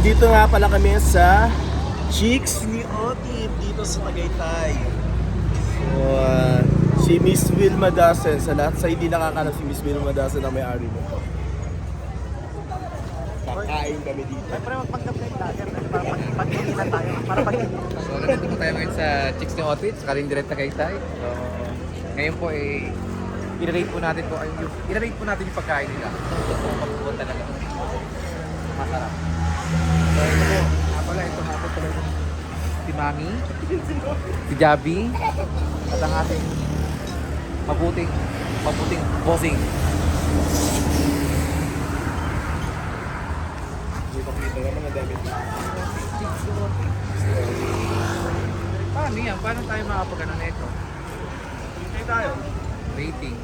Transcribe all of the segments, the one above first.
Nandito nga pala kami sa Chicks ni Otip dito sa Tagaytay. So, si Miss Wilma Dasen, sa lahat sa hindi nakakalam si Miss Wilma Dasen ang may-ari mo. Kakain kami dito. Ay, para magpanggap na yung lager na para pag-inilan tayo. Para pag-inilan. So, nandito po tayo ngayon sa Chicks ni Otit, sa Kalindirect Tagaytay. So, ngayon po i-rate po natin yung pagkain nila. Ito po, mabubuo talaga. Masarap. So, ito po, ito nga po talaga si Mami, si Javi, at ang ating mabuting bossing. Dito naman ang damit. Paano yan? Paano tayo makapagano na ito? Hindi tayo. Rating.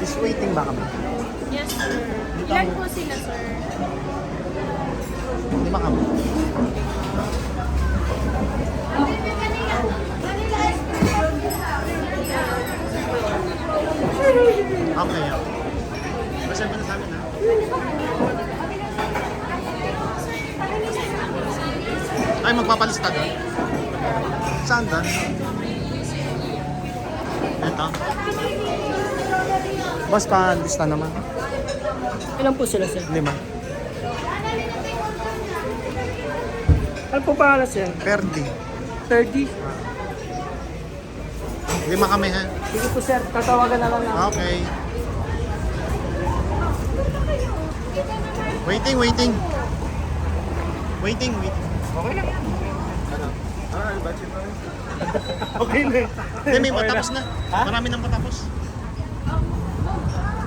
Is waiting ba kami? Yes, sir. Ilan po sila, sir? 5 kami. Okay. Basta ba na sa amin ha? Ay, magpapalista doon? Saan doon? Ito. Basta lista naman. Ilan po sila, sir? 5. Ano po pangalan, sir? Perdi. 30? 5 kami ha? Sige po, sir. Tatawagan na lang namin. Okay. Waiting. Okay lang. Budget pa rin. Okay na. Hindi, may matapos na. Marami nang matapos.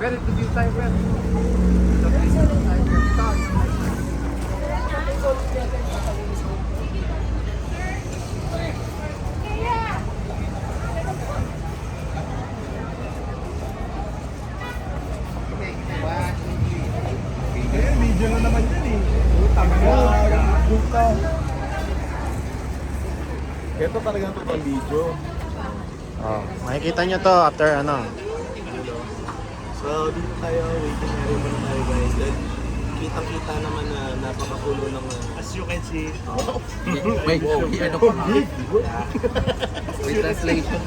Pero review tayo, bro. Video na naman yan eh. Utang na. Ito talagang totoong video. Oh, makikita nyo to after ano. So dito tayo, waiting area muna tayo guys. Then kitang-kita naman na napakapulo ng as you can see. May ano pa nga. May translation.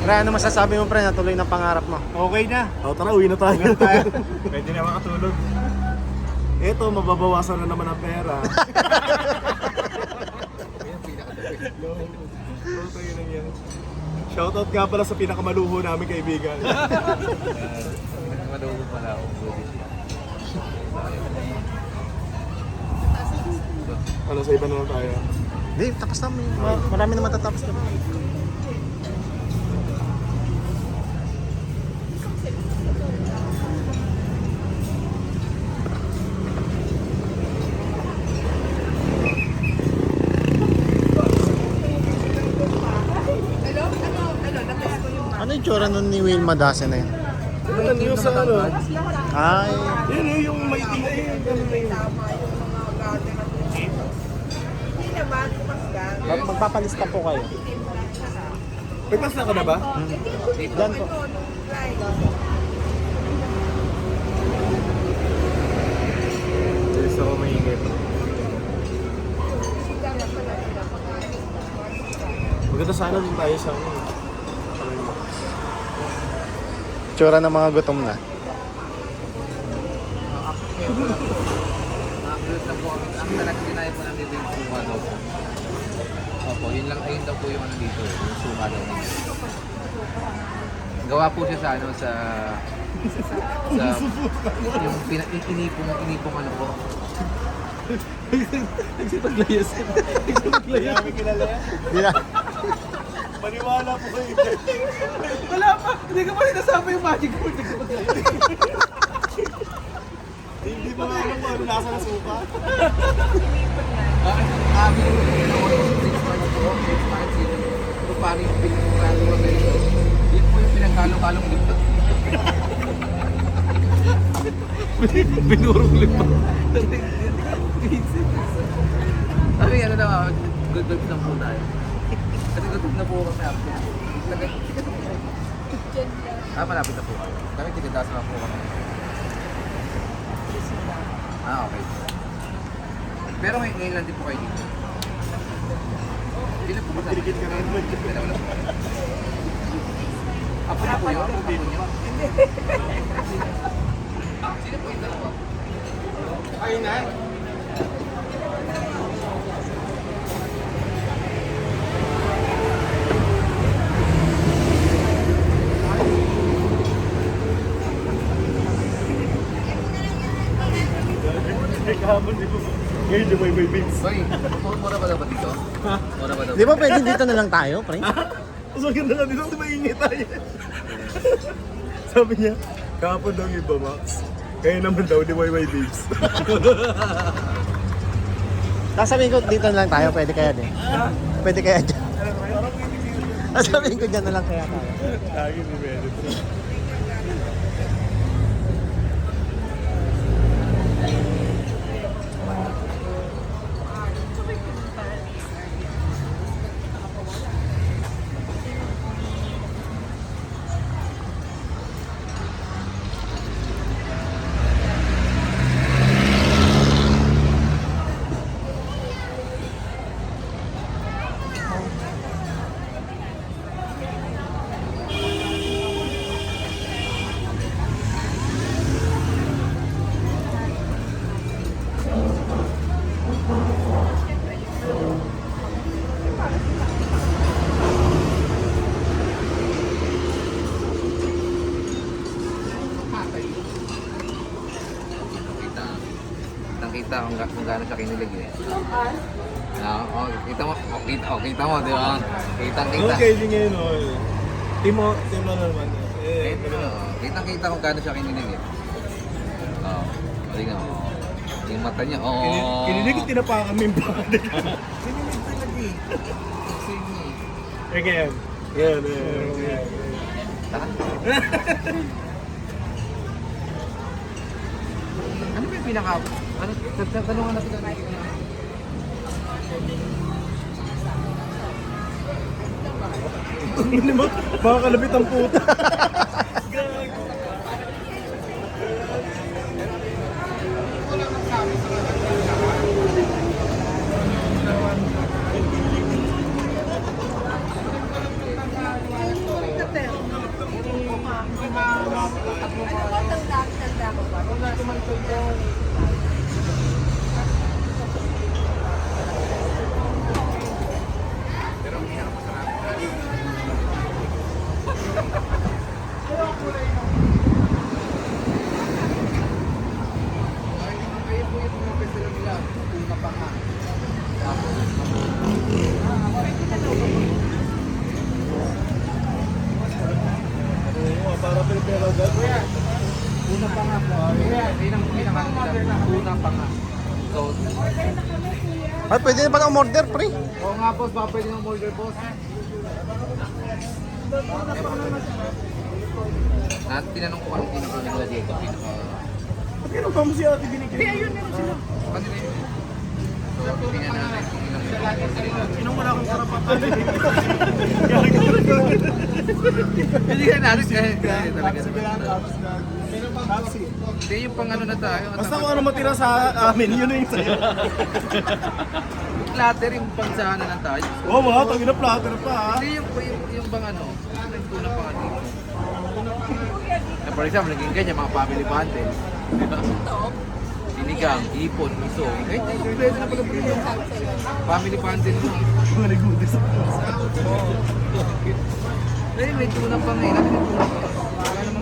Pre, ano masasabi mo pre, natuloy ng pangarap mo? Okay na. O tara, uwi na tayo. Pwede na makatulog. Ito, mababawasan na naman ang pera. Shoutout nga pala sa pinakamaluho namin kaibigan. Pinagmaluho pala ako. Ano, sa iba naman tayo? Hindi, tapos na. Marami na matatapos na. Ano yung tsura nun ni Wilma Dasen na yun? Ano yung sa ano? Ay, Yun yung maiting na yun. magpapalista po kayo. May pass na ka na ba? Diyan po. Yes, ako maingay pa. Maganda sana din tayo sa ano. Tsura ng mga gutom na. Ang talagang dinaya po namin yung suma daw po. Opo, yun daw po yung ano dito, yung suma daw nila. Gawa po siya sa ano, sa yung inipong ano po. Nagsipaglayas ka. Nagsipaglayas. Kami kilala yan. Hindi. Maniwala po kayo. Wala pa! Hindi ka pa rin nasama yung magic board. Hindi ba nga alam kung ano nasa na suka? Kami yung 6 months po, 6 months yung paano yung pinagkalo ko ganito. Yun po yung pinagkalo-kalong lipat. Binurong lipat. Sabi ano daw, good vibes lang po tayo. Kasi Malapit na po kayo. Kami tinitaas na po kami. Okay. Pero ngayon lang din po kayo dito. Hindi na po ba? Tinikit ka naman. Apo na po yun? Apo niyo? Sino po yung dalawa? Ayun na. Kahapon di ko. Ngayon di may beats. Boy, mura ba daw ba dito? Mura ba daw? Di ba pwede dito na lang tayo, pre? So ganda na dito, di maingay tayo. Sabi niya, kahapon daw yung iba, Max. Kaya naman daw, di may babes. Sasabihin ko dito na lang tayo, pwede kaya din. Pwede kaya dyan. Sasabihin ko dyan na lang kaya tayo. Lagi ni Meredith. Kita kung gaano siya kinilig eh. Kita mo, kita mo, di ba? Kita. Okay, di ngayon, Timo na naman. Kita kung gaano siya kinilig eh. Tingnan mo. Yung mata niya, Kinilig, tinapakan mo yung body. Kinilig talaga eh. Sige. Again. Yan. Taka. Ano ba yung pinaka... Ano? Tanungan natin ka. Baka kalabit ang puta. Para pero agad. Una pa nga po. Yun ang una pa nga. So, Ay, pwede na pala umorder, pre. oo nga boss, baka pwede ng order boss. Tinanong ko anong pinaka dito. Ano ba mo si ate binigyan? Kanila yun. So, tingnan natin kung ilang Sinong wala akong karapatan? Hindi ka natin kasi talaga. Taxi. Hindi yung pang ano na tayo. Basta kung ano matira sa amin, yun na yung sa'yo. Platter yung pang sana lang tayo. Oo mga, tawin na platter pa ha. Hindi yung bang ano. Yung tuna pa nga dito. For example, naging ganyan mga family bundle. Diba? Sinigang, ipon, miso. Eh, pwede na pala po yung family bundle mo. Mga nagudis sa Eh, may tuna pa ngayon. Natin yung tuna pa. Wala naman